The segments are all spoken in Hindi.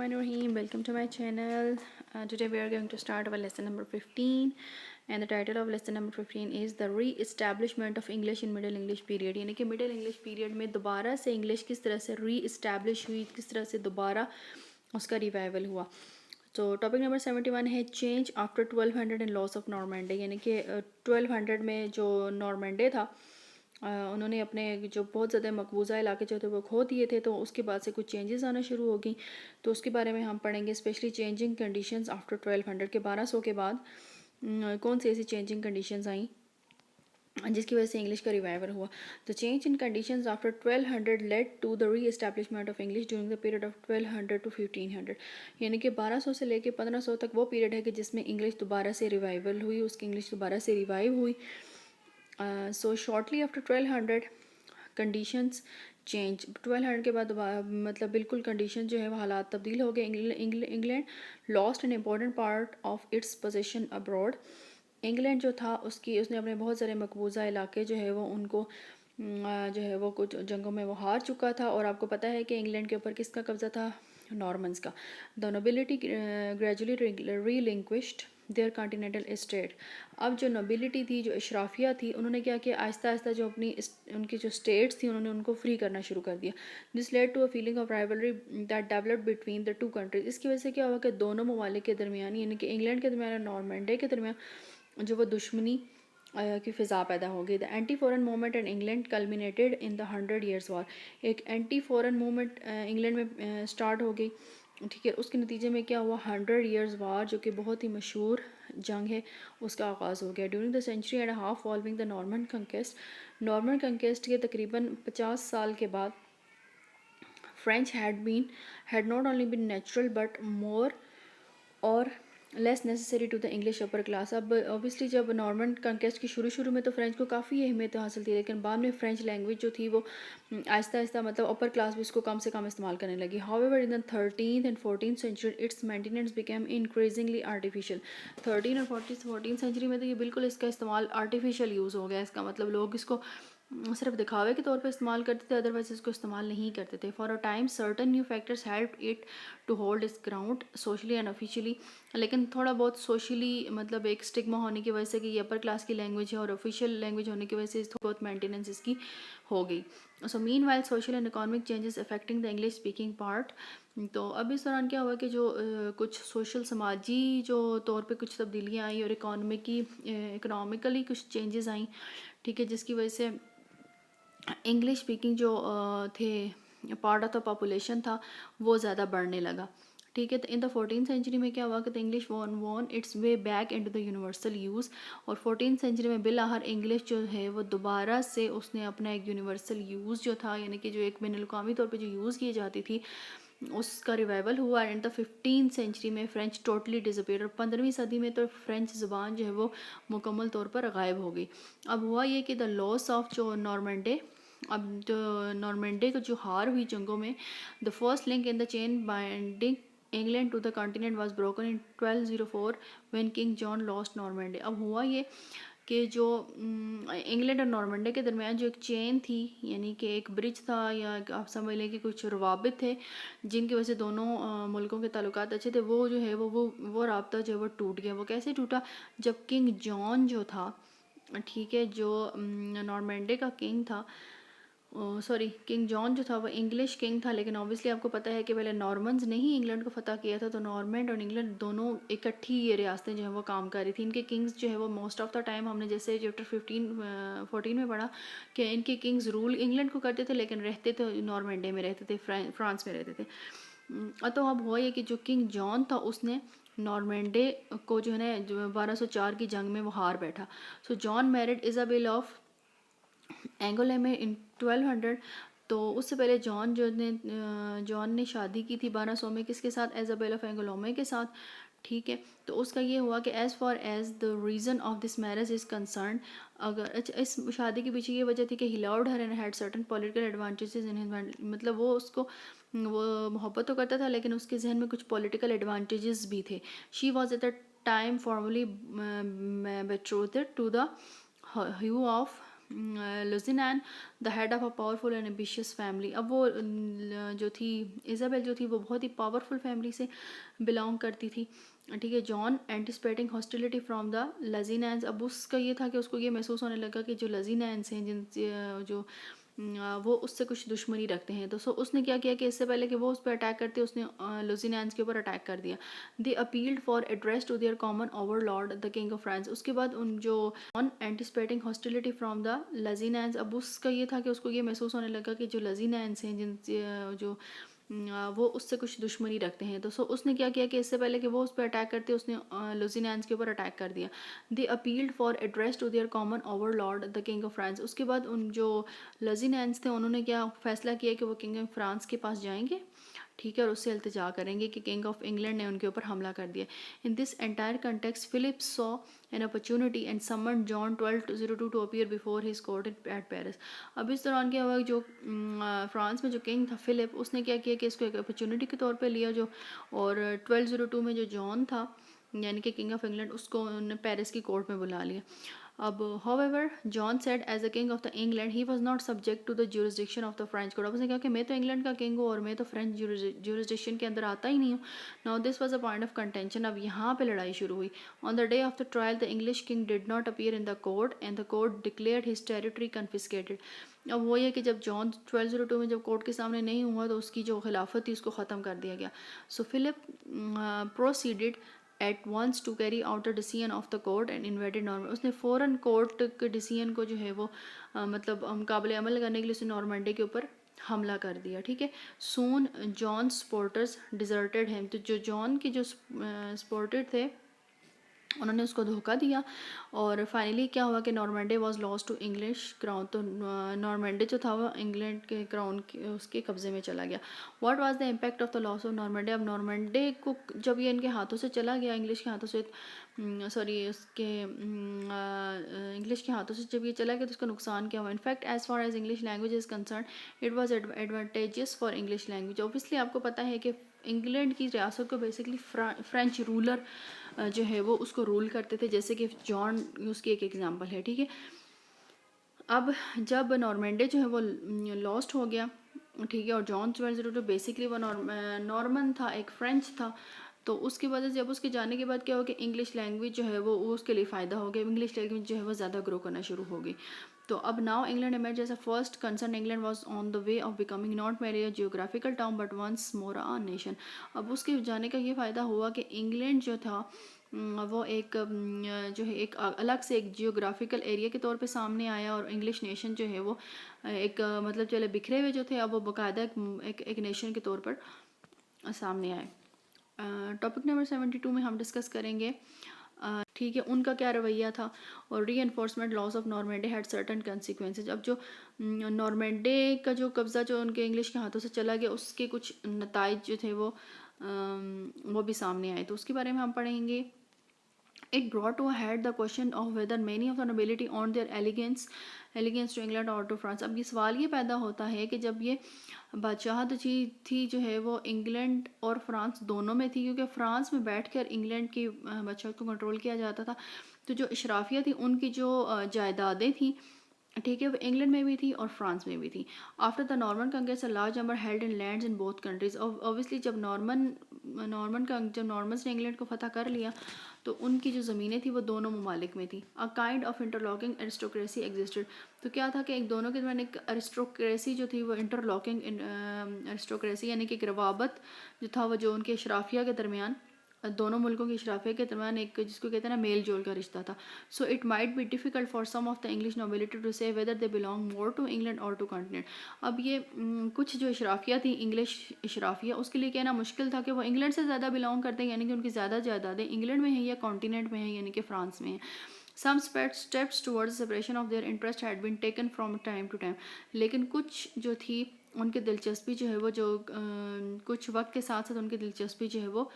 Bismillahirrahmanirrahim. Welcome to my channel. Today we are going to start our lesson number 15, and the title of lesson number 15 is the re-establishment of English in Middle English period. यानी कि Middle English period में दोबारा से English किस तरह से re-establish हुई, किस तरह से दोबारा उसका revival हुआ. तो टॉपिक नंबर 71 है change after 1200 and loss of नॉर्मैंडे. यानी कि 1200 में जो नॉर्मैंडे था उन्होंने अपने जो बहुत ज़्यादा मकबूजा इलाके जो थे वो खो दिए थे, तो उसके बाद से कुछ चेंजेस आना शुरू हो गई. तो उसके बारे में हम पढ़ेंगे, स्पेशली चेंजिंग कंडीशंस आफ्टर 1200 के 1200 के बाद कौन सी ऐसी चेंजिंग कंडीशंस आई जिसकी वजह से इंग्लिश का रिवाइवल हुआ. तो change in conditions after 1200 lead to the री establishment of English during the period of 1200 to 1500. यानी कि 1200 से लेके 1500 तक वो पीरियड है कि जिसमें इंग्लिश दोबारा से रिवाइवल हुई, उसकी इंग्लिश दोबारा से रिवाइव हुई. सो शॉर्टली आफ्टर 1200 कंडीशंस चेंज. 1200 के बाद मतलब बिल्कुल कंडीशन जो है वो हालात तब्दील हो गए. England lost an important part of its position abroad. England जो था उसने अपने बहुत सारे मकबूजा इलाके जो है वो उनको जो है वो कुछ जंगों में वो हार चुका था. और आपको पता है कि इंग्लैंड के ऊपर किसका कब्ज़ा था? नॉर्मन्स का. The nobility gradually relinquished their continental state. अब जो नोबिलिटी थी, जो अशराफिया थी, उन्होंने क्या किया, आहिस्ता आहिस्ता जो अपनी उनकी जो स्टेट्स थी उन्होंने उनको फ्री करना शुरू कर दिया. This led to a feeling of rivalry that developed between the two countries. इसकी वजह से क्या हुआ कि दोनों ममालिक के दरमियान, यानी कि इंग्लैंड के दरमियान और नॉर्मैंडे के दरमियान जो वो दुश्मनी की फ़िज़ा पैदा हो गई. The anti foreign movement in England culminated in the 100 Years War. एक एंटी फ़ॉरेन मूवमेंट इंग्लैंड में स्टार्ट हो गई, ठीक है. उसके नतीजे में क्या हुआ, 100 Years War जो कि बहुत ही मशहूर जंग है, उसका आगाज़ हो गया. During the century and half following the Norman conquest. Norman conquest के तकरीबन 50 साल के बाद French had not only been natural but more or less necessary to the English upper class. अब ऑब्वियसली जब नॉर्मन कंक्वेस्ट की शुरू में तो फ्रेंच को काफ़ी अहमियत हासिल थी, लेकिन बाद में फ्रेंच लैंग्वेज जो थी वो आहिस्ता आहिस्ता मतलब अपर क्लास भी उसको कम से कम इस्तेमाल करने लगी. However in the 13th and 14th century it's maintenance became increasingly artificial. 13 और 14th सेंचुरी में तो ये बिल्कुल इसका इस्तेमाल आर्टिफिशियल यूज़ हो गया. इसका मतलब लोग इसको सिर्फ दिखावे के तौर पे इस्तेमाल करते थे, अदरवाइज इसको इस्तेमाल नहीं करते थे. For a time certain new factors help it to hold its ground socially and officially. लेकिन थोड़ा बहुत सोशली मतलब एक स्टिग्मा होने की वजह से कि ये अपर क्लास की लैंग्वेज है और ऑफिशियल लैंग्वेज होने की वजह से थोड़ी बहुत मेंटेनेंस इसकी हो गई. So mean while social and economic changes affecting the English speaking part. तो अब इस दौरान क्या हुआ कि जो कुछ सोशल समाजी जो तौर पे कुछ तब्दीलियाँ आई और इकोनॉमिकली कुछ चेंजेस आई, ठीक है, जिसकी वजह से इंग्लिश स्पीकिंग जो थे पार्ट ऑफ द पॉपुलेशन था वो ज़्यादा बढ़ने लगा, ठीक है. तो इन द 14th सेंचुरी में क्या हुआ कि English von it's way back into the universal use. और 14th सेंचुरी में बिलाहर इंग्लिश जो है वो दोबारा से उसने अपना एक यूनिवर्सल यूज़ जो था, यानी कि जो एक बैनुल-अक़वामी तौर पे जो यूज़ की जाती थी, उसका रिवाइवल हुआ. एंड द 15th सेंचुरी में फ़्रेंच टोटली डिसअपीयर. और 15वीं सदी में तो फ़्रेंच ज़ुबान जो है वो मुकम्मल तौर पर गायब हो गई. अब हुआ ये कि द लॉस ऑफ जो नॉर्मैंडे, अब जो नॉर्मैंडे को जो हार हुई जंगों में, the first link in the chain binding England to the continent was broken in 1204 when King John lost Normandy. अब हुआ ये कि जो इंग्लैंड और नॉर्मैंडे के दरमियान जो एक चेन थी, यानी कि एक ब्रिज था, या आप समझ लें कि कुछ रवाबित थे जिनकी वजह से दोनों मुल्कों के ताल्लुकात अच्छे थे, वो जो है वो राब्ता जो है वो टूट गया. वो कैसे टूटा? जब किंग जॉन जो था, ठीक है, जो नॉर्मैंडे का किंग था, किंग जॉन जो था वो इंग्लिश किंग था, लेकिन ऑब्वियसली आपको पता है कि पहले नॉर्मन्स ने ही इंग्लैंड को फतह किया था. तो नॉर्मैंड और इंग्लैंड दोनों इकट्ठी ये रियासतें जो है वो काम कर रही थी. इनके किंग्स जो है वो मोस्ट ऑफ द टाइम, हमने जैसे चैप्टर 14 में पढ़ा कि इनके किंग्स रूल इंग्लैंड को करते थे लेकिन रहते थे नॉर्मैंडे में रहते थे, फ्रांस में रहते थे. तो अब हुआ ये कि जो किंग जॉन था उसने नॉर्मैंडे को जो है ना, जो 1204 की जंग में वो हार बैठा. So John married Isabel of Angouleme in 1200. तो उससे पहले जॉन ने शादी की थी 1200 में, किसके साथ? इज़ाबेल ऑफ एंगोलोमे के साथ, ठीक है. तो उसका ये हुआ कि as far as the reason of this marriage is concern, अगर अच्छा इस शादी के पीछे ये वजह थी कि he loved her and had certain political advantages in his, मतलब वो मोहब्बत तो करता था लेकिन उसके जहन में कुछ पॉलिटिकल एडवांटेजेस भी थे. She was at the time formally betrothed to the Hugh of Lusignan the head of a powerful and ambitious family. अब वो जो थी इज़ाबेल जो थी वो बहुत ही पावरफुल फैमिली से बिलोंग करती थी, ठीक है। John anticipating hostility from the Lusignans, अब उसका ये था कि उसको ये महसूस होने लगा कि जो लजीनैंस हैं जिन जो वो उससे कुछ दुश्मनी रखते हैं। तो सो उसने क्या किया कि इससे पहले कि वो उस पर अटैक करते उसने लुजिनैंस के ऊपर अटैक कर दिया। They appealed for address to their common overlord the king of France. उसके बाद उन जो on anticipating hostility from the Lusignans, अब उसका ये था कि उसको ये महसूस होने लगा कि जो लजीनैंस हैं जिन जो वो उससे कुछ दुश्मनी रखते हैं। तो सो उसने क्या किया कि इससे पहले कि वो उस पर अटैक करते उसने लुजिनैंस के ऊपर अटैक कर दिया। They appealed for address to their common overlord the king of France. उसके बाद उन जो लजीनैंस थे उन्होंने क्या फैसला किया कि वो किंग ऑफ फ्रांस के पास जाएंगे, ठीक है, और उससे इल्तिजा करेंगे कि किंग ऑफ इंग्लैंड ने उनके ऊपर हमला कर दिया। In this entire context Philip saw an opportunity and summon John 1202 to appear before his court at Paris. अब इस दौरान क्या हुआ, जो फ्रांस में जो किंग था फिलिप, उसने क्या किया कि इसको एक अपॉर्चुनिटी के तौर पे लिया जो, और 1202 में जो जॉन था यानी कि किंग ऑफ इंग्लैंड, उसको उन्होंने पेरिस की कोर्ट में बुला लिया। अब however John said as the king of the England he was not subject to the jurisdiction of the French court. अब उसने कहा कि मैं तो इंग्लैंड का किंग हूँ और मैं तो फ्रेंच ज्यूरिसडिक्शन के अंदर आता ही नहीं हूँ। Now this was a point of contention. अब यहाँ पे लड़ाई शुरू हुई। On the day of the trial the English king did not appear in the court and the court declared his territory confiscated. अब वो ये कि जब जॉन 1202 में जब कोर्ट के सामने नहीं हुआ तो उसकी जो खिलाफत थी उसको ख़त्म कर दिया गया। So Philip proceeded at once to carry out the decision of the court and invaded Normandy. उसने फ़ौरन कोर्ट के डिसीजन को जो है वो मतलब काबिल अमल करने के लिए उसने नॉर्मंडी के ऊपर हमला कर दिया, ठीक है। सून जॉन सपोर्टर्स डिजर्टेड हिम, तो जो जॉन के जो सपोर्टर थे उन्होंने उसको धोखा दिया और फाइनली क्या हुआ कि Normandy was lost to English crown. तो नॉर्मंडी जो था वो इंग्लैंड के क्राउन उसके कब्जे में चला गया। What was the impact of the loss of Normandy. अब नॉर्मंडी को जब ये इनके हाथों से चला गया, इंग्लिश के हाथों से, सॉरी उसके इंग्लिश के हाथों से जब ये चला गया तो उसका नुकसान क्या हुआ। In fact as far as English language is concern it was advantageous for English language. Obviously आपको पता है कि इंग्लैंड की रियासत को बेसिकली फ्रेंच रूलर जो है वो उसको रूल करते थे, जैसे कि जॉन उसकी एक एग्जांपल है, ठीक है। अब जब नॉर्मंडी जो है वो लॉस्ट हो गया, ठीक है, और जॉन 1202 बेसिकली वो नॉर्मन था, एक फ्रेंच था, तो उसकी वजह से जब उसके जाने के बाद क्या हो गया, इंग्लिश लैंग्वेज जो है वो उसके लिए फ़ायदा हो गया, इंग्लिश लैंग्वेज जो है वो ज़्यादा ग्रो करना शुरू हो गई। तो अब now England emerge as a first concern England was on the way of becoming not merely a geographical town but once more a nation. अब उसके जाने का ये फ़ायदा हुआ कि इंग्लैंड जो था वो एक जो है एक अलग से एक जियोग्राफिकल एरिया के तौर पे सामने आया और इंग्लिश नेशन जो है वो एक मतलब चले बिखरे हुए जो थे अब वो बाकायदा एक नेशन के तौर पर सामने आए। टॉपिक नंबर 72 में हम डिस्कस करेंगे, ठीक है, उनका क्या रवैया था और री enforcement loss of Normandy had certain consequences. अब जो नॉर्मंडी का जो कब्ज़ा जो उनके इंग्लिश के हाथों से चला गया उसके कुछ नताइज जो थे वो भी सामने आए, तो उसके बारे में हम पढ़ेंगे। It brought to a head the question of whether many of the nobility owned their elegance to England or to France। अब ये सवाल ये पैदा होता है कि जब ये बादशाहत थी जो है वो इंग्लैंड और फ्रांस दोनों में थी, क्योंकि फ्रांस में बैठकर इंग्लैंड की बादशाहत को कंट्रोल किया जाता था, तो जो अशराफिया थी उनकी जो जायदादें थी, ठीक है, वो इंग्लैंड में भी थी और फ्रांस में भी थी। After the Norman conquest a large number held in lands in both countries. Obviously जब नॉर्मन्स ने इंग्लैंड को फतह कर लिया तो उनकी जो ज़मीनें थी वो दोनों ममालिक में थी। A kind of interlocking aristocracy existed. तो क्या था कि एक दोनों के दरमियान एक एरिस्टोक्रेसी जो थी वो इंटरलॉकिंग एरिस्टोक्रेसी यानी कि एक रवाबत जो था वो जो उनके अशराफिया के दरमियान दोनों मुल्कों की अशराफिया के दरमियान एक जिसको कहते हैं ना मेल जोल का रिश्ता था। So it might be difficult for some of the English nobility to say whether they belong more to England or to continent. अब ये कुछ जो अशराफिया थी इंग्लिश अशराफिया उसके लिए कहना मुश्किल था कि वो इंग्लैंड से ज़्यादा बिलोंग करते हैं, यानी कि उनकी ज़्यादा जायदादें इंग्लैंड में हैं या कॉन्टिनेंट में हैं यानी कि फ्रांस में हैं। Some steps towards separation of their interest had been taken from time to time. लेकिन कुछ जो थी उनकी दिलचस्पी जो है वो जो कुछ वक्त के साथ साथ उनकी दिलचस्पी जो है वो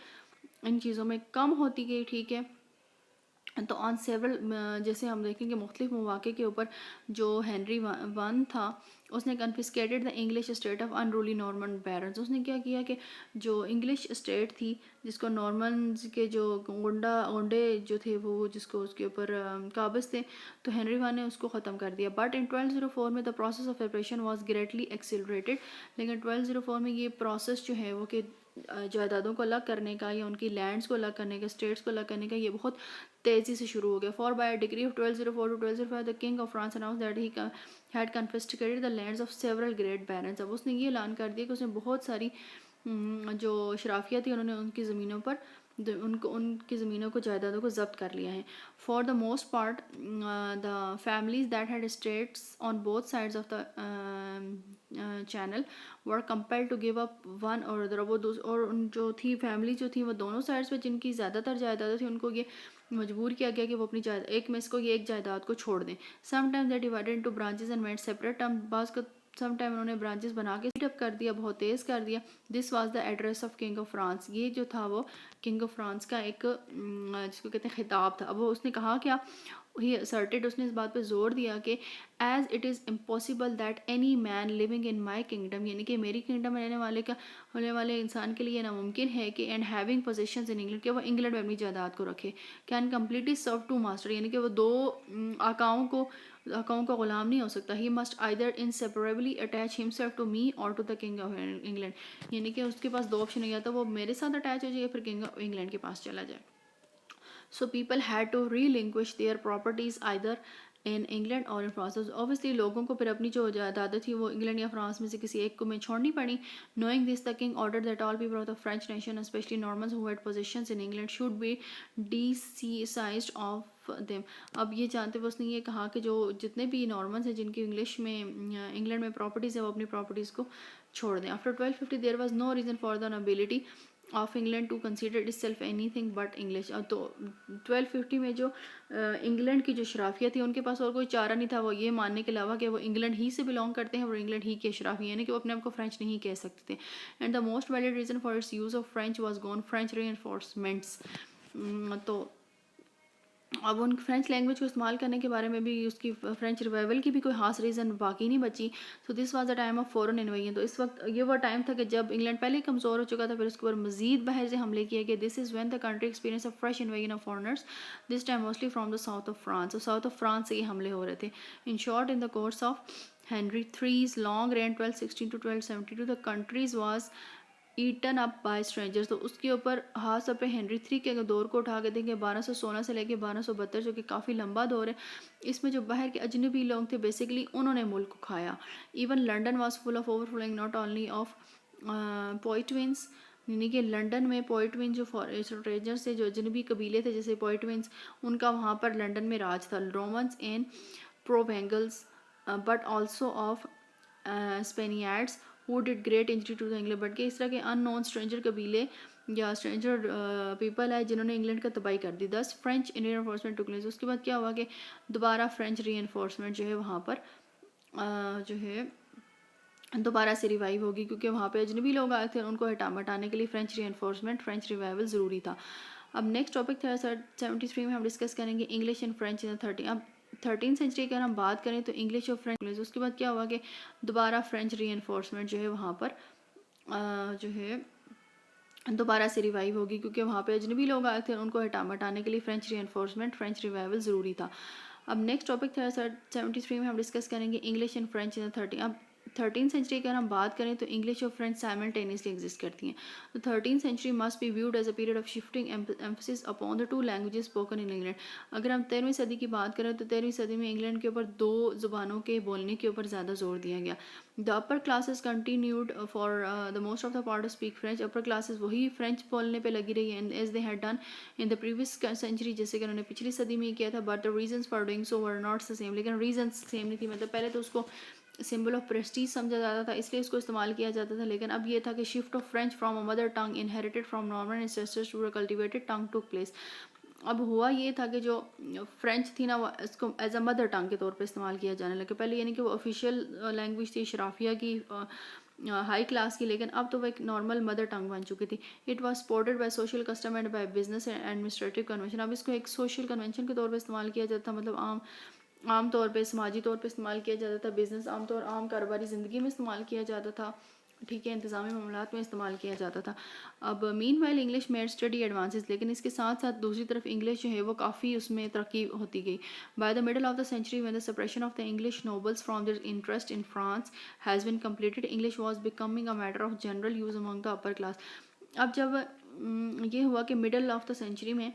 इन चीज़ों में कम होती गई, ठीक है। तो ऑन सेवरल जैसे हम देखेंगे मुख्तलिफ मौक़े के ऊपर जो हेनरी वन था उसने confiscated the English state of unruly Norman barons. उसने क्या किया कि जो इंग्लिश स्टेट थी जिसको नॉर्मन्स के जो गुंडे जो थे वो जिसको उसके ऊपर काबिज थे, तो हेनरी वन ने उसको ख़त्म कर दिया। बट इन 1204 में the process of separation was greatly accelerated. लेकिन 1204 में ये प्रोसेस जो है वो कि जायदादों को अलग करने का या उनकी लैंड्स को अलग करने का, स्टेट्स को अलग करने का, ये बहुत तेज़ी से शुरू हो गया। For by degree of 1204 to 1205 the king of France announce that he had confiscated the lands of several great barons. अब उसने ये ऐलान कर दिया कि उसने बहुत सारी जो शराफिया थी उन्होंने उनकी ज़मीनों पर उनको उनकी ज़मीनों को जायदादों को जब्त कर लिया है। For the most part the families that had states on both sides of the channel were compelled to give up one or other. वो और उन जो थी फैमिली जो थी वो दोनों साइड्स पे जिनकी ज़्यादातर जायदादें थी उनको ये मजबूर किया गया कि वो अपनी जायदाद एक में इसको ये एक जायदाद को छोड़ दें। Sometime they divided into branches and made separate term. बाज़ को समटाइम उन्होंने ब्रांचेस बना के स्पीड अप कर दिया, बहुत तेज़ कर दिया। This was the address of king of France. ये जो था वो किंग ऑफ फ्रांस का एक जिसको कहते हैं खिताब था। अब वो उसने कहा क्या, ही असर्टेड, उसने इस बात पे जोर दिया कि as it is impossible that any man living in my kingdom, यानी कि मेरी किंगडम में रहने वाले इंसान के लिए नामुमकिन है कि and having positions in England, कि वो इंग्लैंड में अपनी जायदाद को रखे, can completely serve to master, यानी कि वो दो आकाओं का गुलाम नहीं हो सकता। He must either inseparably attach himself to me or to the king of England, यानी कि उसके पास दो ऑप्शन हो, या तो वो मेरे साथ अटैच हो जाए या फिर किंग ऑफ इंग्लैंड के पास चला जाए। So people had to relinquish their properties either in England or in France. Obviously लोगों को फिर अपनी जो जायदाद थी वो इंग्लैंड या फ्रांस में से किसी एक को में छोड़नी पड़ी। Knowing this, the king ordered that all people of the French nation, especially Normans who had possessions in England, should be deseized of them. अब ये जानते हुए उसने ये कहा कि जो जितने भी नॉर्मन्स हैं जिनकी इंग्लैंड में प्रॉपर्टीज़ है वो अपनी प्रॉपर्टीज़ को छोड़ दें। After 1250 there was no reason for the nobility of England to consider itself anything but English. तो 1250 में जो इंग्लैंड की जो शराफिया थी उनके पास और कोई चारा नहीं था वो ये मानने के अलावा कि वो इंग्लैंड ही से बिलोंग करते हैं और इंग्लैंड ही के शराफी, यानी कि वो अपने आप को फ्रेंच नहीं कह सकते थे। And the most valid reason for its use of French was gone French reinforcements. तो अब उन फ्रेंच लैंग्वेज को इस्तेमाल करने के बारे में भी उसकी फ्रेंच रिवाइवल की भी कोई खास रीज़न बाकी नहीं बची। So this was the time of foreign invasion. तो इस वक्त ये वो टाइम था कि जब इंग्लैंड पहले ही कमज़ोर हो चुका था, फिर उसके ऊपर मजीद बाहर से हमले किए गए। This is when the country experience of fresh invasion of foreigners, this time mostly from the south of France. तो साउथ ऑफ फ्रांस से ये हमले हो रहे थे। In short, in the course of Henry III's long reign 1216 to 1272 the countries was eaten up by strangers. तो उसके ऊपर हाथ पे हेनरी थ्री के दौर को उठा के देंगे 1216 से लेके 1272, जो कि काफ़ी लंबा दौर है। इसमें जो बाहर के अजनबी लोग थे बेसिकली उन्होंने मुल्क को खाया। Even London was full of overflowing not only of Poitevins, यानी कि लंदन में पोइटविन जो स्ट्रेंजर्स थे, जो अजनबी कबीले थे जैसे पोइटविंस, उनका वहाँ पर लंदन में राज था। Romans and Provencals but also of Spaniards who did great injury to the England। But के इस तरह के अननोन स्ट्रेंजर कबीले या स्ट्रेंजर पीपल है जिन्होंने इंग्लैंड का तबाही कर दी। 10 फ्रेंच रीइंफोर्समेंट टुक प्लेस। उसके बाद क्या हुआ कि दोबारा फ्रेंच रीइंफोर्समेंट जो है वहाँ पर जो है दोबारा से रिवाइव होगी, क्योंकि वहाँ पे अजनबी लोग आए थे, उनको हटाने के लिए फ्रेंच रीइंफोर्समेंट, फ्रेंच रिवाइवल ज़रूरी था। अब नेक्स्ट टॉपिक था सर 73 में हम डिस्कस करेंगे English and French in the 30। अब 13th सेंचुरी की अगर हम बात करें तो इंग्लिश और फ्रेंच। उसके बाद क्या हुआ कि दोबारा फ्रेंच रीइंफोर्समेंट जो है वहाँ पर जो है दोबारा से रिवाइव होगी, क्योंकि वहाँ पे अजनबी लोग आए थे, उनको हटाने के लिए फ्रेंच रीइंफोर्समेंट, फ्रेंच रिवाइवल ज़रूरी था। अब नेक्स्ट टॉपिक था सर 73 में हम डिस्कस करेंगे English and French in the 30। अब 13th सेंचुरी की अगर हम बात करें तो इंग्लिश और फ्रेंच साइमल्टेनियसली एग्जिस्ट करती हैं। तो 13th century must be viewed as a period of shifting emphasis upon the two languages spoken in England. अगर हम 13वीं सदी की बात करें तो 13वीं सदी में इंग्लैंड के ऊपर दो ज़ुबानों के बोलने के ऊपर ज़्यादा जोर दिया गया। The upper classes continued for the most of the part of speak French. Upper classes वही फ्रेंच बोलने पे लगी रही and as they had done in the previous century, जैसे कि उन्होंने पिछली सदी में किया था। But the reasons for doing so were not the same. लेकिन रीजंस सेम नहीं थी। मतलब पहले तो उसको सिंबल ऑफ प्रेस्टीज समझा जाता था, इसलिए इसको इस्तेमाल किया जाता था। लेकिन अब ये था कि shift of French from a mother tongue inherited from Norman ancestors to a cultivated tongue took place. अब हुआ ये था कि जो फ्रेंच थी ना वो इसको एज अ मदर टंग के तौर पे इस्तेमाल किया जाने लगा। पहले यानी कि वो ऑफिशियल लैंग्वेज थी शराफिया की हाई क्लास की, लेकिन अब तो वह एक नॉर्मल मदर टंग बन चुकी थी। It was supported by social custom and by business and administrative convention. अब इसको एक सोशल कन्वेंशन के तौर पर इस्तेमाल किया जाता था, मतलब आम तौर पे समाजी तौर पे इस्तेमाल किया जाता था, बिज़नेस आम कारोबारी ज़िंदगी में इस्तेमाल किया जाता था, ठीक है, इंतज़ामी मामलात में इस्तेमाल किया जाता था। अब mean while English made study advances, लेकिन इसके साथ साथ दूसरी तरफ इंग्लिश जो है वो काफ़ी उसमें तरक्की होती गई। By the middle of the century when the separation of the English nobles from their interest in France has been completed, English was becoming a matter of general use among the upper class. अब जब ये हुआ कि मिडल ऑफ द सेंचुरी में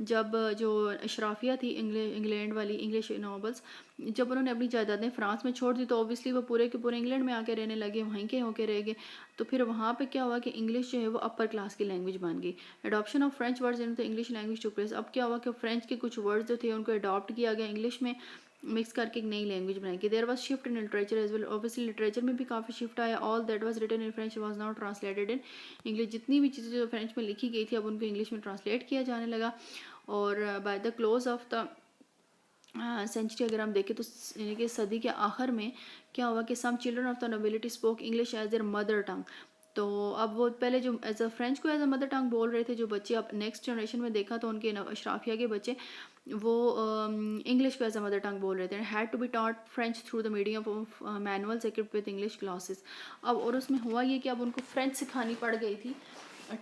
जब जो अशराफिया थी इंग्लैंड वाली इंग्लिश नॉवेल्स, जब उन्होंने अपनी जायदादें फ्रांस में छोड़ दी तो ऑब्वियसली वो पूरे के पूरे इंग्लैंड में आके रहने लगे, वहीं के होके रह गए। तो फिर वहाँ पे क्या हुआ कि इंग्लिश जो है वो अपर क्लास की लैंग्वेज बन गई। Adoption of French words in the English language to place. अब क्या हुआ कि फ्रेंच के कुछ वर्ड्स जो थे उनको अडॉप्ट किया गया, इंग्लिश में मिक्स करके एक नई लैंग्वेज बनाई गई। There was shift in literature as well, obviously literature में भी काफ़ी शिफ्ट आया। All that was written in French was now translated in English. जितनी भी चीज़ें जो फ्रेंच में लिखी गई थी अब उनको इंग्लिश में ट्रांसलेट किया जाने लगा। और by the close of the century अगर हम देखें तो यानी कि सदी के आखिर में क्या हुआ कि some children of the nobility spoke English as their mother tongue. तो अब वो पहले जो एज अ फ्रेंच को एज अ मदर टंग बोल रहे थे जो बच्चे, अब नेक्स्ट जनरेशन में देखा तो उनके अशराफिया के बच्चे वो इंग्लिश को एज अ मदर टंग बोल रहे थे। Had to be taught French through the medium of manuals equipped with English classes. अब और उसमें हुआ ये कि अब उनको फ्रेंच सिखानी पड़ गई थी,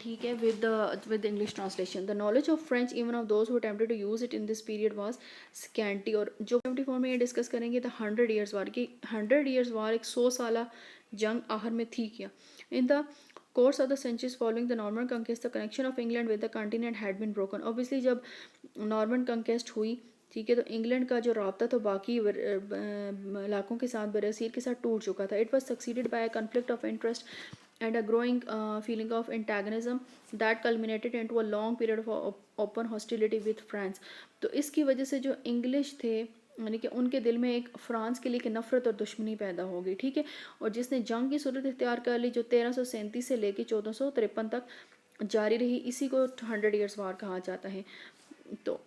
ठीक है, with English translation. The knowledge of French even of those who attempted to use it in this period was scanty. और जो 74 में ये डिस्कस करेंगे द 100 ईयर्स वार की 100 ईयर्स वार एक 100 साल जंग आखिर में थी क्या। In the course of the centuries following the Norman conquest, the connection of England with the continent had been broken. Obviously जब नॉर्मन कंकेस्ट हुई, ठीक है, तो इंग्लैंड का जो रबता तो बाकी इलाकों के साथ बरसीर के साथ टूट चुका था। It was succeeded by a conflict of interest and a growing feeling of antagonism that culminated into a long period of open hostility with France. तो इसकी वजह से जो इंग्लिश थे यानी कि उनके दिल में एक फ्रांस के लिए एक नफरत और दुश्मनी पैदा हो गई, ठीक है, और जिसने जंग की सूरत इख्तियार कर ली जो 1337 से लेकर 1453 तक जारी रही। इसी को 100 ईयर्स वार कहा जाता है। तो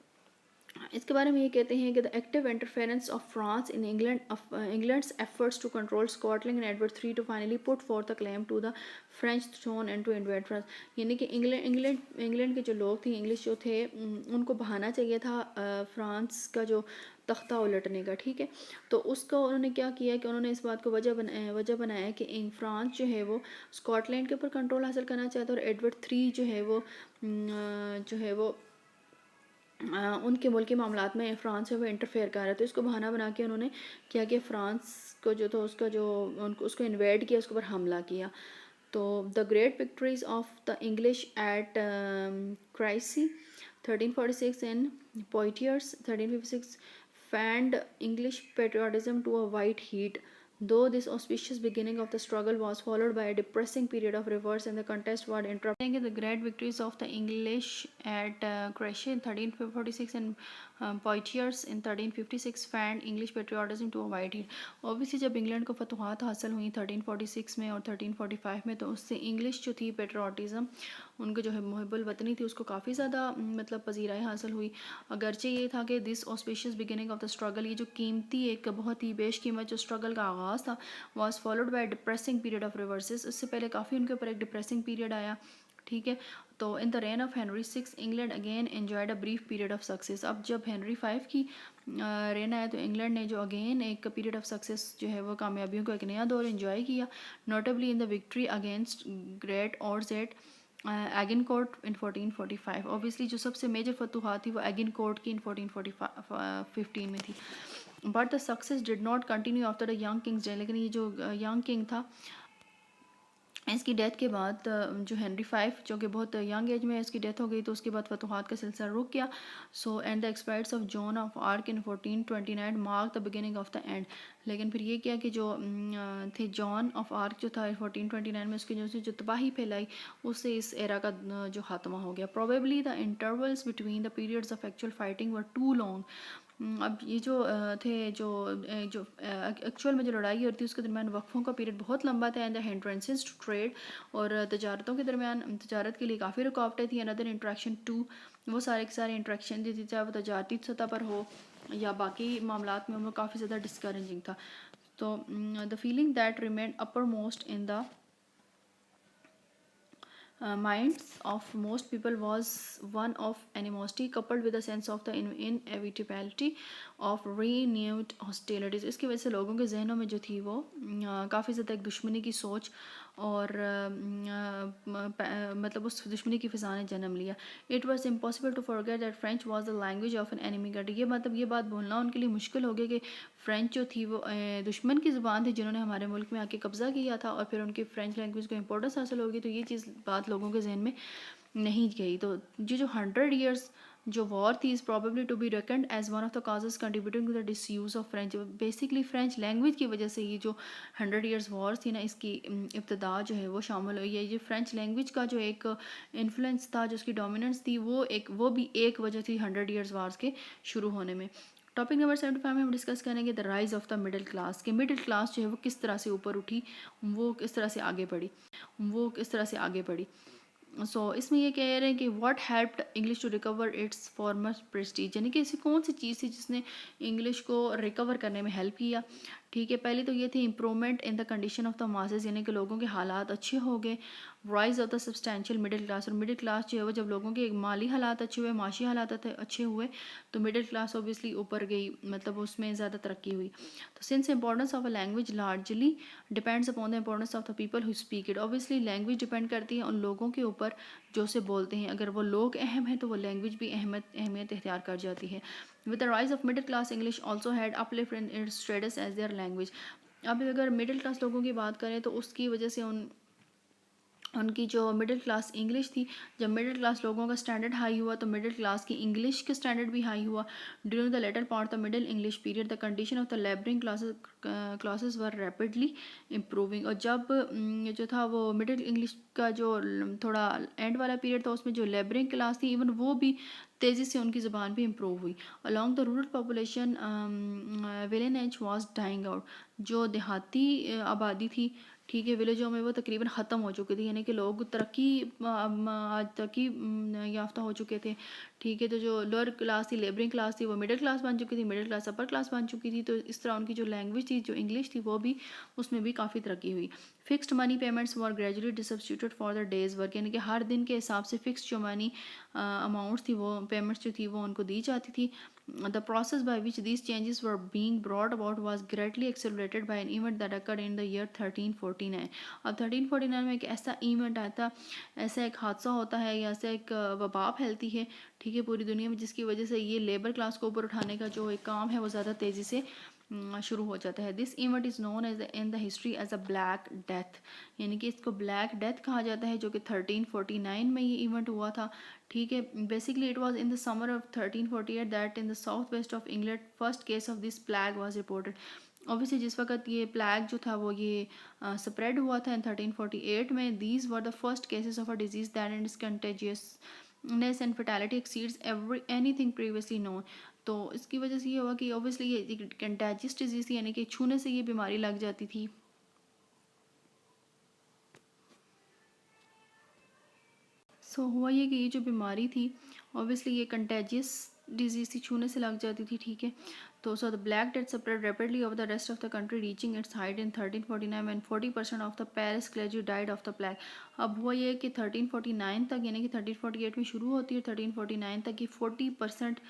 इसके बारे में ये कहते हैं कि the active interference of France in England's efforts to control Scotland and Edward III to finally put forth the claim to the French throne and to invade France. यानी कि इंग्लैंड के जो लोग थे इंग्लिश जो थे उनको बहाना चाहिए था फ्रांस का जो तख्ता उलटने का, ठीक है। तो उसका उन्होंने क्या किया कि उन्होंने इस बात को वजह बनाया कि फ्रांस जो है वो स्कॉटलैंड के ऊपर कंट्रोल हासिल करना चाहता है और एडवर्ड III जो है वो उनके मुल्क के मामलात में फ्रांस है वो इंटरफेयर कर रहा है। तो इसको बहाना बना के उन्होंने क्या किया, फ्रांस को जो था उसका जो उसको इन्वेड किया, उसके ऊपर हमला किया। तो the great victories of the English at Crecy 1346 and Poitiers 1356 fanned English patriotism to a white heat. Though this auspicious beginning of the struggle was followed by a depressing period of reverse and the contest was interrupted. The great victories of the English at Crecy in 1346 and Poitiers in 1356 fanned English patriotism to a white heat. Obviously जब इंग्लैंड को फतवाहत हासिल हुई 1346 में और 1345 में तो उससे इंग्लिश जो थी पेट्रियाटिज़म उनको जो है मुहिब्बुल वतनी थी उसको काफ़ी ज़्यादा मतलब पजीराई हासिल हुई। अगरचे ये था कि this auspicious beginning of the struggle, ये जो कीमती एक बहुत ही बेशकीमत जो स्ट्रगल का आगाज़ था was followed by depressing period of reverses. इससे पहले काफ़ी उनके ऊपर एक डिप्रेसिंग पीरियड आया, ठीक है। तो in the rain of Henry VI England again enjoyed a brief period of success. अब जब हेनरी V की रेन आया तो इंग्लैंड ने जो अगेन एक पीरियड ऑफ सक्सेस जो है वो कामयाबियों को एक नया दौर एंजॉय किया, notably in the victory against great odds at Agincourt in 1445। Obviously जो सबसे मेजर फतूहात थी वो एगिनकोर्ट की इन 1415 में थी। But the success did not continue after the young Kings day, लेकिन ये जो यंग किंग था इसकी डेथ के बाद जो हेनरी V जो कि बहुत यंग एज में इसकी डेथ हो गई तो उसके बाद फतूहात का सिलसिला रुक गया। So and the expires of John of arc in 1429 mark the beginning of the end. लेकिन फिर ये किया कि जो थे जॉन ऑफ आर्क जो था 1429 में उसकी जो तबाही फैलाई उससे इस एरा का जो खात्मा हो गया। Probably the intervals between the periods of actual fighting were too long. अब ये जो थे जो एक्चुअल में जो लड़ाई होती है उसके दरमियान वक्फों का पीरियड बहुत लंबा था। And the hindrances to trade और तजारतों के दरमियान तजारत के लिए काफ़ी रुकावटें थी। अनदर इंट्रैक्शन टू वो सारे के सारे इंट्रैक्शन थी चाहे वो तजारती सतह पर हो या बाकी मामलात में वो काफ़ी ज़्यादा डिस्करेजिंग था। तो the feeling that remain upper most in the minds of most people was one of animosity coupled with a sense of the inevitability of renewed hostilities. इसकी वजह से लोगों के जहनों में जो थी वो काफ़ी ज़्यादा एक दुश्मनी की सोच और मतलब उस दुश्मनी की फ़िज़ा ने जन्म लिया. It was impossible to forget that French was the language of an enemy country. ये मतलब ये बात बोलना उनके लिए मुश्किल हो गया कि फ़्रेंच जो थी वो दुश्मन की ज़ुबान थी जिन्होंने हमारे मुल्क में आके कब्ज़ा किया था और फिर उनकी फ़्रेंच लैंग्वेज को इंपॉर्टेंस हासिल होगी. तो ये चीज़ बात लोगों के जहन में नहीं गई. तो ये जो 100 ईयर्स जो वॉर थी is probably to be reckoned as one of the causes contributing to the disuse of French. Basically French language की वजह से ये जो 100 ईयर्स वॉर थी ना इसकी इब्तदा जो है वो शामिल हुई है. ये फ्रेंच लैंग्वेज का जो एक इन्फ्लुएंस था, जो उसकी डोमिनेंस थी, वो भी एक वजह थी 100 ईयर्स वॉर्स के शुरू होने में. टॉपिक नंबर 75 में हम डिस्कस करेंगे the rise of the middle class. कि मिडिल क्लास जो है वो किस तरह से ऊपर उठी, वो किस तरह से आगे बढ़ी. इसमें ये कह रहे हैं कि what helped English to recover its former prestige. यानी कि ऐसी कौन सी चीज़ थी जिसने इंग्लिश को रिकवर करने में हेल्प किया. ठीक है, पहले तो ये थी improvement in the condition of the masses, यानी कि लोगों के हालात अच्छे हो गए. Rise of the substantial middle class. और मिडिल क्लास जो है वो जब लोगों के माली हालात अच्छे हुए, माशी हालात अच्छे हुए, तो मिडिल क्लास ऑब्वियसली ऊपर गई, मतलब उसमें ज़्यादा तरक्की हुई. तो since importance of a language largely depends upon the importance of the people who speak it. Obviously language depend करती है उन लोगों के ऊपर जो उसे बोलते हैं. अगर वो लोग अहम हैं तो वो लैंग्वेज भी अहमियत इख्तियार कर जाती है. With the rise of middle class English also had uplift in its status as their language. अब अगर मिडिल क्लास लोगों की बात करें तो उसकी वजह से उनकी जो मिडिल क्लास इंग्लिश थी, जब मिडिल क्लास लोगों का स्टैंडर्ड हाई हुआ तो मिडिल क्लास की इंग्लिश का स्टैंडर्ड भी हाई हुआ. During the latter part the Middle English period the condition of the labouring classes were rapidly improving. और जब जो था वो मिडिल इंग्लिश का जो थोड़ा एंड वाला पीरियड था उसमें जो लेबरिंग क्लास थी इवन वो भी तेज़ी से उनकी ज़बान भी इम्प्रूव हुई. Along the rural population village was dying out. जो देहाती आबादी थी, ठीक है, विलेजों में वो तकरीबन ख़त्म हो चुकी थी. यानी कि लोग तरक्की याफ्ता हो चुके थे. ठीक है, तो जो लोअर क्लास थी, लेबरिंग क्लास थी, वो मिडिल क्लास बन चुकी थी, मिडिल क्लास अपर क्लास बन चुकी थी. तो इस तरह उनकी जो लैंग्वेज थी, जो इंग्लिश थी, वो भी उसमें भी काफ़ी तरक्की हुई. Fixed money payments were gradually dissubstituted for the days work. यानी कि हर दिन के हिसाब से फिक्स जो मनी अमाउंट्स थी, वो पेमेंट्स जो थी वो उनको दी जाती थी. The process by which these changes were being brought about was greatly accelerated by an event that occurred in the year 1349. अब 1349 में एक ऐसा इवेंट आया था, ऐसा एक हादसा होता है या ऐसा एक वबा फैलती है, ठीक है, पूरी दुनिया में, जिसकी वजह से ये लेबर क्लास को ऊपर उठाने का जो एक काम है वो ज़्यादा तेज़ी से शुरू हो जाता है. This event is known as in the history as a Black Death. यानी कि इसको ब्लैक डेथ कहा जाता है, जो कि 1349 में ये इवेंट हुआ था. ठीक है, basically it was in the summer of 1348 that in the south west of England first case of this plague was reported. Obviously जिस वक्त ये प्लैग जो था वो ये स्प्रेड हुआ था इन 1348 में. These were the first cases of a disease that is contagiousness and fatality exceeds anything previously known. तो इसकी वजह से ये हुआ कि ऑब्वियसली ये कंटेजियस डिजीज़ थी, यानी कि छूने से ये बीमारी लग जाती थी. हुआ ये कि ये जो बीमारी थी ऑब्वियसली ये कंटेजियस डिजीज़ थी, छूने से लग जाती थी. ठीक है, तो the Black Death spread rapidly over the rest of the country reaching its height in 1349 when 40% of the parish clergy died of the plague. अब हुआ ये कि 1349 तक, यानी कि 1348 में शुरू होती है, 1349 तक ये 40%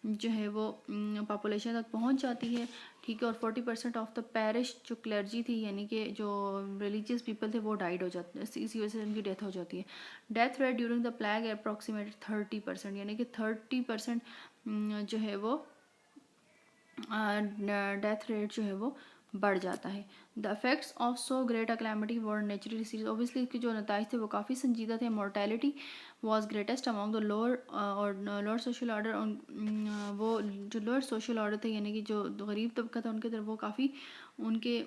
जो है वो पॉपुलेशन तक पहुंच जाती है. ठीक है, और 40% ऑफ द पैरिश जो क्लर्जी थी, यानी कि जो रिलीजियस पीपल थे, वो डाइड हो जाते हैं, इसी वजह से उनकी डेथ हो जाती है. Death rate during the प्लैग approximated 30%, यानी कि 30% जो है वो डेथ रेट जो है वो बढ़ जाता है. The effects of so great a calamity were naturally disease. Obviously इसके जो नताइज थे वो काफ़ी संजीदा थे. Mortality was greatest among the lower social order. वो जो लोअर सोशल ऑर्डर थे, यानी कि जो गरीब तबका था, उनके तरफ वो काफ़ी उनके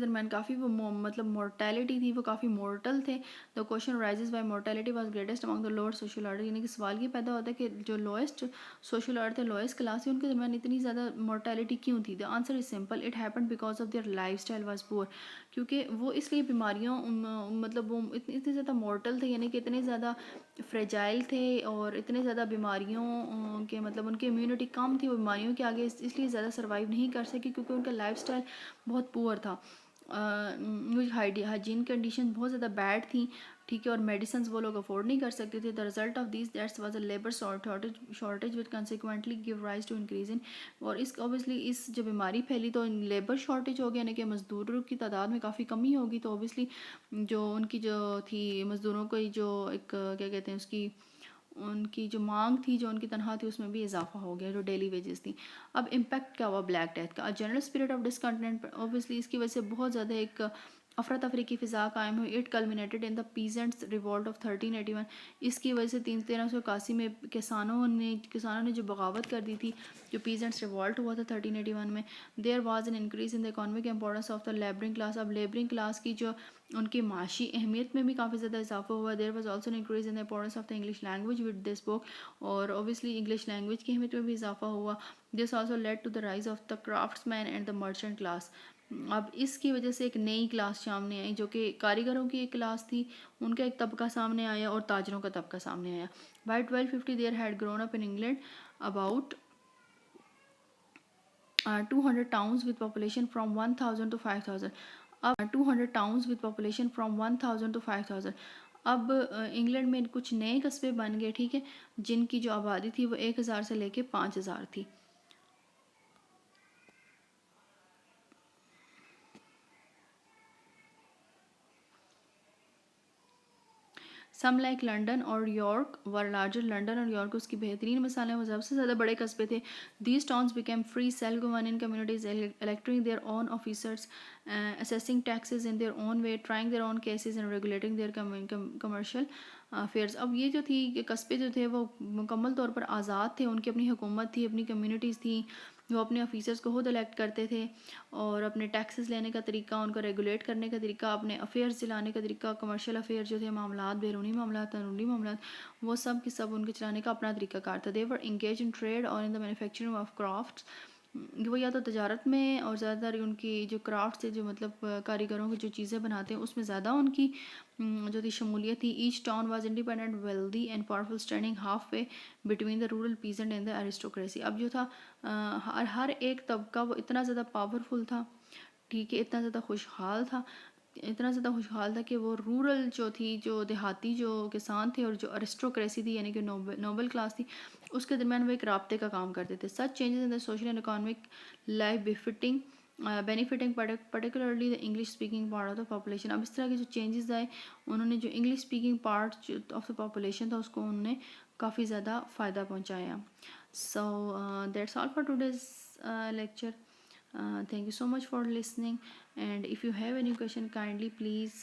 दरमियान काफ़ी वो मतलब मोर्टेलिटी थी, वो काफ़ी मोर्टल थे. The question raises why mortality was greatest among the lower social order. यानी कि सवाल ये पैदा होता है कि जो लोएस्ट सोशल ऑर्डर थे, लोएस्ट क्लास थी, उनके दरमियान इतनी ज़्यादा मोर्टेलिटी क्यों थी. The answer is simple, it happened because of their life style was poor. क्योंकि वो इसलिए बीमारियों मतलब वो इतनी इतने ज़्यादा मॉर्टल थे, यानी कि इतने ज़्यादा फ्रेजाइल थे और इतने ज़्यादा बीमारियों के मतलब उनकी इम्यूनिटी कम थी, वो बीमारियों के आगे इसलिए ज़्यादा सर्वाइव नहीं कर सके क्योंकि उनका लाइफस्टाइल बहुत पुअर था। हाइजीन कंडीशन बहुत ज़्यादा बैड थी, ठीक है, और मेडिसिन वो लोग अफोर्ड नहीं कर सकते थे। The result of this that's was a labour shortage with consequently give rise to increase in, और इस ऑब्वियसली इस जो बीमारी फैली तो लेबर शॉर्टेज हो गया, यानी कि मज़दूरों की तादाद में काफ़ी कमी होगी, तो ऑब्वियसली जो उनकी जो थी मज़दूरों को जो एक क्या कहते हैं उसकी उनकी जो मांग थी, जो उनकी तनख्वाह थी, उसमें भी इजाफा हो गया, जो डेली वेजेस थी। अब इम्पैक्ट क्या हुआ ब्लैक डेथ का? General spirit of discontent, obviously इसकी वजह से बहुत ज़्यादा एक अफरा तफरी की फ़िज़ा कायम हुई। It culminated in the peasants revolt of 1381। इसकी वजह से 1381 में किसानों ने जो बगावत कर दी थी, जो पीजेंट्स रिवॉल्ट हुआ था 1381 में। There was an increase in the economic importance of the labouring class. अब लेबरिंग क्लास की जो उनकी माशी अहमियत में भी काफ़ी ज़्यादा इजाफा हुआ। There was also an increase in the importance of the English language with this book, और ऑब्वियसली इंग्लिश लैंग्वेज की अहमियत में भी इजाफा हुआ। This also led to the rise of the craftsman and the merchant class. अब इसकी वजह से एक नई क्लास सामने आई, जो कि कारीगरों की एक क्लास थी, उनका एक तबका सामने आया और ताजरों का तबका सामने आया। By 1250 there had grown up in England about 200 towns with population from 1000 to 5000। अब 200 towns with population from 1000 to 5000। अब इंग्लैंड में कुछ नए कस्बे बन गए, ठीक है, जिनकी जो आबादी थी वो 1000 से लेके 5000 थी। सम लाइक लंडन और यॉर्क वर लार्जर। लंडन और यॉर्क उसकी बेहतरीन मिसालें, वो सबसे ज़्यादा बड़े कस्बे थे। These towns became free self governing communities, electing their own officers, assessing taxes in their own way, trying their own cases and regulating their commercial affairs। अब ये जो थी कि कस्बे जो थे वो मुकम्मल तौर पर आज़ाद थे, उनकी अपनी हुकूमत थी, अपनी कम्युनिटीज़ थी, वो अपने ऑफिसर्स को खुद इलेक्ट करते थे, और अपने टैक्सेस लेने का तरीका, उनको रेगुलेट करने का तरीका, अपने अफेयर्स चलाने का तरीका, कमर्शियल अफेयर जो थे, मामलात, बैरूनी मामलात, अंदरूनी मामलात, वो सब के सब उनके चलाने का अपना तरीकाकार था। दे वर इंगेज इन ट्रेड और in the manufacturing of crafts. वो या तो तजारत में, और ज़्यादातर उनकी जो क्राफ्ट से जो मतलब कारीगरों की जो चीज़ें बनाते हैं उसमें ज़्यादा उनकी जो थी शमूलियत थी। Each town was independent, wealthy and powerful, standing half way between the rural peasant and the aristocracy. अब जो था हर एक तबका वो इतना ज़्यादा पावरफुल था, ठीक है, इतना ज़्यादा खुशहाल था, इतना ज़्यादा खुशहाल था कि वो रूरल जो थी, जो देहाती जो किसान थे, और जो अरिस्टोक्रेसी थी यानी कि नोबल क्लास थी, उसके दरमियान वो एक राब्ते का काम करते थे। Such changes in the social and economic life benefiting particularly the English speaking part of the population. अब इस तरह के जो चेंजेस आए, उन्होंने जो English speaking part of the population था उसको उन्होंने काफ़ी ज़्यादा फ़ायदा पहुँचाया। So that's all for today's lecture. Thank you so much for listening, and if you have any question, kindly please